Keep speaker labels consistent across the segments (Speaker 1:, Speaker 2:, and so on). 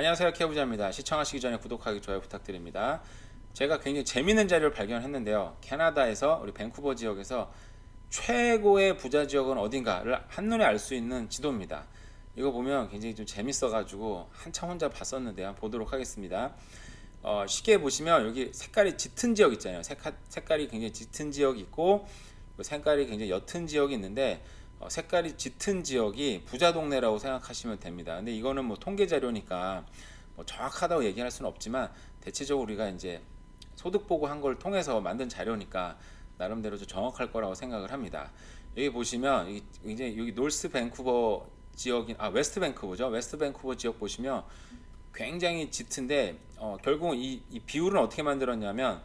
Speaker 1: 안녕하세요, 케이부자입니다. 시청하시기 전에 구독하기, 좋아요 부탁드립니다. 제가 굉장히 재밌는 자료를 발견했는데요. 캐나다에서 우리 밴쿠버 지역에서 최고의 부자 지역은 어딘가를 한눈에 알 수 있는 지도입니다. 이거 보면 굉장히 좀 재밌어가지고 한참 혼자 봤었는데요. 보도록 하겠습니다. 쉽게 보시면 여기 색깔이 짙은 지역 있잖아요. 색깔이 굉장히 짙은 지역이 있고 색깔이 굉장히 옅은 지역이 있는데 색깔이 짙은 지역이 부자 동네라고 생각하시면 됩니다. 근데 이거는 뭐 통계 자료니까 뭐 정확하다고 얘기할 수는 없지만 대체적으로 우리가 이제 소득 보고 한 걸 통해서 만든 자료니까 나름대로 좀 정확할 거라고 생각을 합니다. 여기 보시면 이제 여기 노스 밴쿠버 지역인 웨스트 밴쿠버죠. 웨스트 밴쿠버 지역 보시면 굉장히 짙은데 결국 이 비율은 어떻게 만들었냐면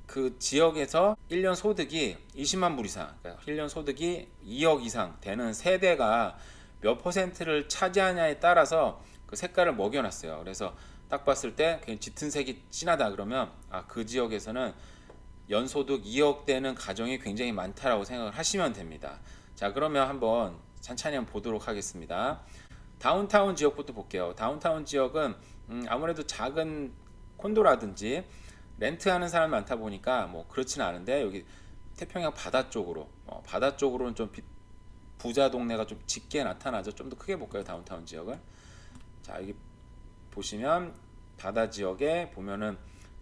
Speaker 1: 그 지역에서 1년 소득이 20만 불 이상, 그러니까 1년 소득이 2억 이상 되는 세대가 몇 퍼센트를 차지하냐에 따라서 그 색깔을 먹여놨어요. 그래서 딱 봤을 때 그냥 짙은 색이 진하다 그러면 그 지역에서는 연소득 2억 되는 가정이 굉장히 많다라고 생각을 하시면 됩니다. 자, 그러면 한번 천천히 한번 보도록 하겠습니다. 다운타운 지역부터 볼게요. 다운타운 지역은 아무래도 작은 콘도라든지 렌트하는 사람이 많다 보니까 뭐 그렇지는 않은데 여기 태평양 바다 쪽으로 바다 쪽으로는 좀 부자 동네가 좀 짙게 나타나죠. 좀 더 크게 볼까요? 다운타운 지역을. 자, 여기 보시면 바다 지역에 보면은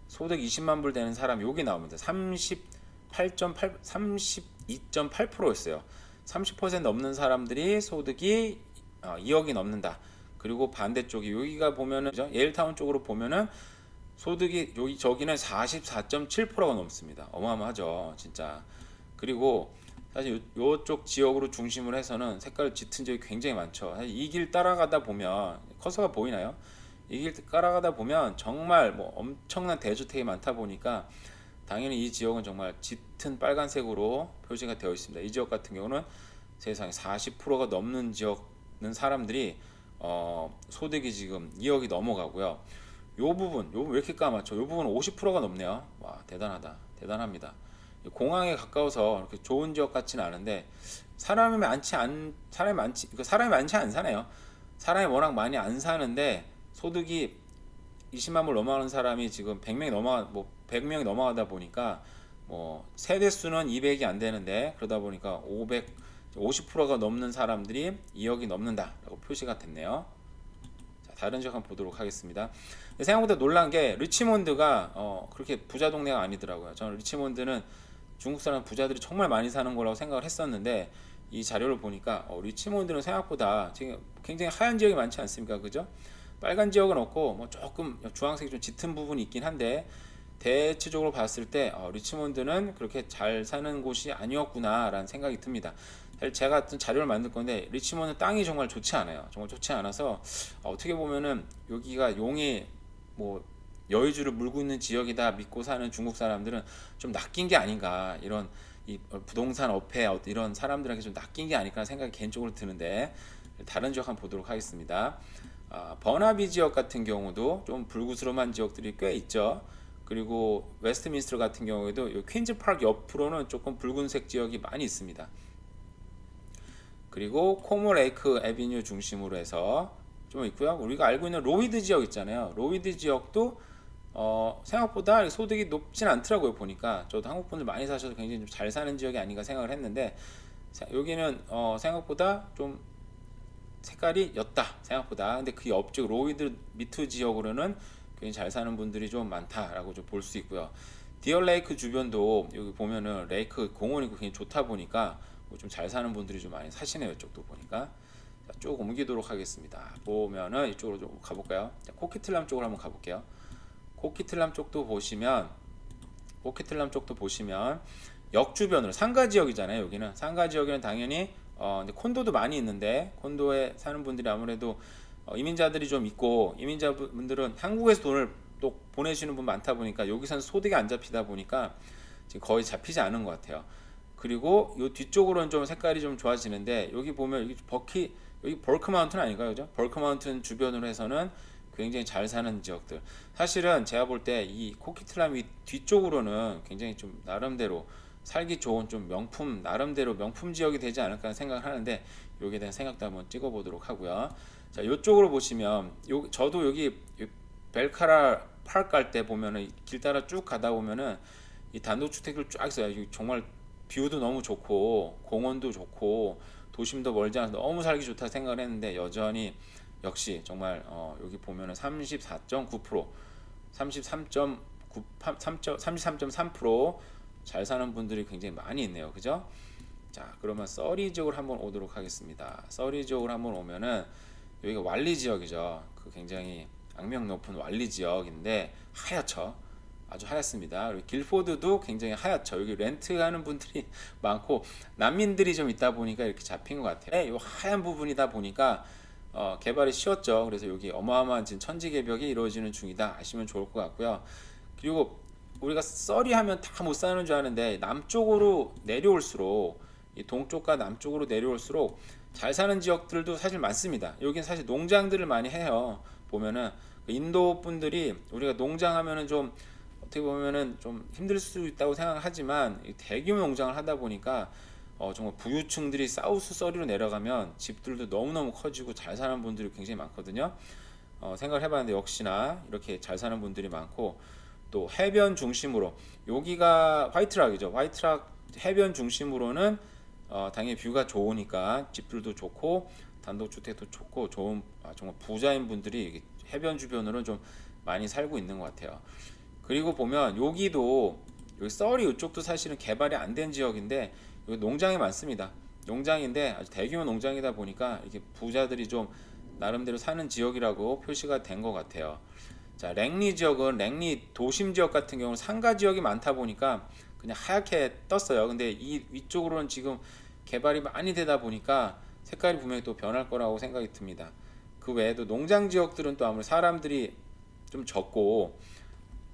Speaker 1: 소득 20만 불 되는 사람이 여기 나옵니다. 32.8%였어요. 30% 넘는 사람들이 소득이 2억이 넘는다. 그리고 반대쪽이 여기가 보면은 예일타운 쪽으로 보면은 소득이 저기는 44.7%가 넘습니다. 어마어마하죠, 진짜. 그리고 사실 요쪽 지역으로 중심을 해서는 색깔 짙은 지역이 굉장히 많죠. 사실 이 길 따라가다 보면 커서가 보이나요? 이 길 따라가다 보면 정말 뭐 엄청난 대주택이 많다 보니까 당연히 이 지역은 정말 짙은 빨간색으로 표시가 되어 있습니다. 이 지역 같은 경우는 세상에 40%가 넘는 지역은 사람들이 소득이 지금 2억이 넘어가고요. 요 부분 왜 이렇게 까맣죠? 요 부분 50%가 넘네요. 와, 대단합니다. 공항에 가까워서 이렇게 좋은 지역 같지는 않은데 사람이 많지 않 사네요. 사람이 워낙 많이 안 사는데 소득이 20만 불 넘어가는 사람이 지금 100명이 넘어가다 보니까 뭐 세대 수는 200이 안 되는데 그러다 보니까 50%가 넘는 사람들이 2억이 넘는다라고 표시가 됐네요. 다른 지역 한번 보도록 하겠습니다. 생각보다 놀란 게 리치몬드가 그렇게 부자 동네가 아니더라고요. 저는 리치몬드는 중국 사람 부자들이 정말 많이 사는 거라고 생각을 했었는데 이 자료를 보니까 리치몬드는 생각보다 지금 굉장히 하얀 지역이 많지 않습니까? 그죠? 빨간 지역은 없고 뭐 조금 주황색이 좀 짙은 부분이 있긴 한데 대체적으로 봤을 때 리치몬드는 그렇게 잘 사는 곳이 아니었구나라는 생각이 듭니다. 제가 어떤 자료를 만들 건데 리치몬드 땅이 정말 좋지 않아요. 정말 좋지 않아서 어떻게 보면은 여기가 용이 뭐 여의주를 물고 있는 지역이다 믿고 사는 중국 사람들은 좀 낚인 게 아닌가, 이런 이 부동산 업회 이런 사람들에게 좀 낚인 게 아닐까 생각이 개인적으로 드는데 다른 지역 한번 보도록 하겠습니다. 버나비 지역 같은 경우도 좀 불구스름한 지역들이 꽤 있죠. 그리고 웨스트민스터 같은 경우에도 퀸즈 파크 옆으로는 조금 붉은색 지역이 많이 있습니다. 그리고 코모 레이크 애비뉴 중심으로 해서 좀 있고요. 우리가 알고 있는 로이드 지역 있잖아요. 로이드 지역도 생각보다 소득이 높진 않더라고요. 보니까 저도 한국 분들 많이 사셔서 굉장히 좀 잘 사는 지역이 아닌가 생각을 했는데 여기는 생각보다 좀 색깔이 옅다, 생각보다. 근데 그 옆쪽 로이드 미트 지역으로는 굉장히 잘 사는 분들이 좀 많다라고 좀 볼 수 있고요. 디얼레이크 주변도 여기 보면은 레이크 공원이 굉장히 좋다 보니까 좀 잘 사는 분들이 좀 많이 사시네요. 이쪽도 보니까. 자, 쭉 옮기도록 하겠습니다. 보면은 이쪽으로 좀 가볼까요? 자, 코키틀람 쪽으로 한번 가볼게요. 코키틀람 쪽도 보시면 역 주변으로 상가 지역이잖아요. 여기는 상가 지역에는 당연히 근데 콘도도 많이 있는데 콘도에 사는 분들이 아무래도 이민자들이 좀 있고, 이민자분들은 한국에서 돈을 또 보내시는 분 많다 보니까 여기서는 소득이 안 잡히다 보니까 지금 거의 잡히지 않은 것 같아요. 그리고 요 뒤쪽으로는 좀 색깔이 좀 좋아지는데 여기 보면 여기 벌크 마운틴 아닌가요? 그죠? 벌크 마운틴 주변으로 해서는 굉장히 잘 사는 지역들. 사실은 제가 볼 때 이 코키틀람 뒤쪽으로는 굉장히 좀 나름대로 살기 좋은 좀 나름대로 명품 지역이 되지 않을까 생각을 하는데 여기에 대한 생각도 한번 찍어보도록 하고요. 자, 이쪽으로 보시면 저도 여기 벨카라 파크 갈 때 보면은 길 따라 쭉 가다 보면은 이 단독주택을 쫙 있어요. 정말 뷰도 너무 좋고 공원도 좋고 도심도 멀지 않아서 너무 살기 좋다 생각을 했는데 여전히 역시 정말 여기 보면은 34.9%, 33.9, 33.3% 사는 분들이 굉장히 많이 있네요. 그죠? 자, 그러면 서리 지역으로 한번 오도록 하겠습니다. 서리 지역으로 한번 오면은 여기가 왈리 지역이죠. 그 굉장히 악명 높은 왈리 지역인데 하얗죠. 아주 하얗습니다. 그리고 길포드도 굉장히 하얗죠. 여기 렌트하는 분들이 많고 난민들이 좀 있다 보니까 이렇게 잡힌 것 같아요. 이 하얀 부분이다 보니까 개발이 쉬웠죠. 그래서 여기 어마어마한 지금 천지개벽이 이루어지는 중이다 아시면 좋을 것 같고요. 그리고 우리가 썰이 하면 다 못 사는 줄 아는데 남쪽으로 내려올수록 이 동쪽과 남쪽으로 내려올수록 잘 사는 지역들도 사실 많습니다. 여기는 사실 농장들을 많이 해요. 보면은 인도 분들이 우리가 농장하면은 좀 어떻게 보면은 좀 힘들 수 있다고 생각하지만 대규모 농장을 하다 보니까 정말 부유층들이 사우스 서리로 내려가면 집들도 너무너무 커지고 잘 사는 분들이 굉장히 많거든요. 생각을 해봤는데 역시나 이렇게 잘 사는 분들이 많고 또 해변 중심으로 여기가 화이트락이죠. 화이트락 해변 중심으로는 당연히 뷰가 좋으니까 집들도 좋고 단독주택도 좋고 좋은 정말 부자인 분들이 해변 주변으로는 좀 많이 살고 있는 것 같아요. 그리고 보면 여기도 여기 서리 이쪽도 사실은 개발이 안 된 지역인데 여기 농장이 많습니다. 농장인데 아주 대규모 농장이다 보니까 이렇게 부자들이 좀 나름대로 사는 지역이라고 표시가 된 것 같아요. 자, 랭리 지역은 랭리 도심 지역 같은 경우는 상가 지역이 많다 보니까 그냥 하얗게 떴어요. 근데 이 위쪽으로는 지금 개발이 많이 되다 보니까 색깔이 분명히 또 변할 거라고 생각이 듭니다. 그 외에도 농장 지역들은 또 아무래도 사람들이 좀 적고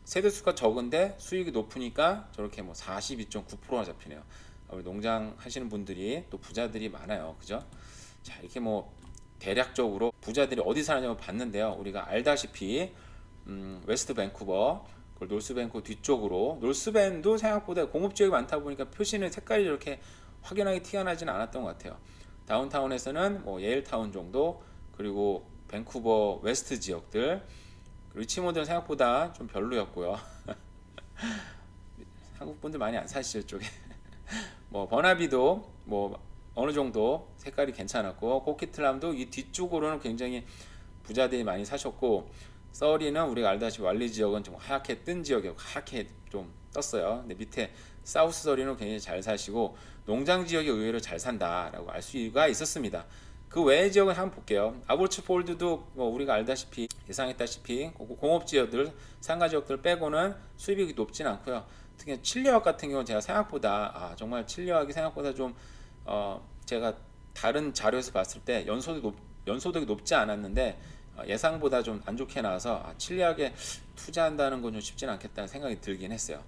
Speaker 1: 세대수가 적은데 수익이 높으니까 저렇게 뭐 42.9%가 잡히네요. 농장 하시는 분들이 또 부자들이 많아요. 그죠? 자, 이렇게 뭐 대략적으로 부자들이 어디 사느냐고 봤는데요. 우리가 알다시피 웨스트 밴쿠버, 노스 밴쿠버 뒤쪽으로 노스밴도 생각보다 공업지역이 많다 보니까 표시는 색깔이 이렇게 확연하게 티가 나지는 않았던 것 같아요. 다운타운에서는 뭐 예일타운 정도, 그리고 밴쿠버 웨스트 지역들, 리치몬드는 생각보다 좀 별로였고요. 한국 분들 많이 안 사시죠 쪽에. 뭐 버나비도 뭐 어느 정도 색깔이 괜찮았고 코키틀람도 이 뒤쪽으로는 굉장히 부자들이 많이 사셨고 서리는 우리가 알다시피 왈리 지역은 좀 하얗게 뜬 지역이고 하얗게 좀 떴어요. 근데 밑에 사우스 서리는 굉장히 잘 사시고 농장 지역이 의외로 잘 산다라고 알 수가 있었습니다. 그 외의 지역은 한번 볼게요. 아볼츠폴드도 뭐 우리가 알다시피 예상했다시피 공업 지역들 상가 지역들 빼고는 수입이 높진 않고요. 특히 칠레악 같은 경우는 제가 생각보다 정말 칠레악이 생각보다 좀 제가 다른 자료에서 봤을 때 연소득이 높지 않았는데 예상보다 좀 안 좋게 나와서 칠레악에 투자한다는 건 좀 쉽지는 않겠다는 생각이 들긴 했어요.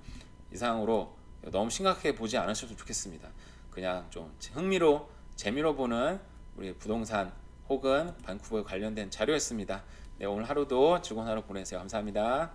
Speaker 1: 이상으로 너무 심각하게 보지 않으셨으면 좋겠습니다. 그냥 좀 흥미로 재미로 보는 우리 부동산 혹은 밴쿠버에 관련된 자료였습니다. 네, 오늘 하루도 즐거운 하루 보내세요. 감사합니다.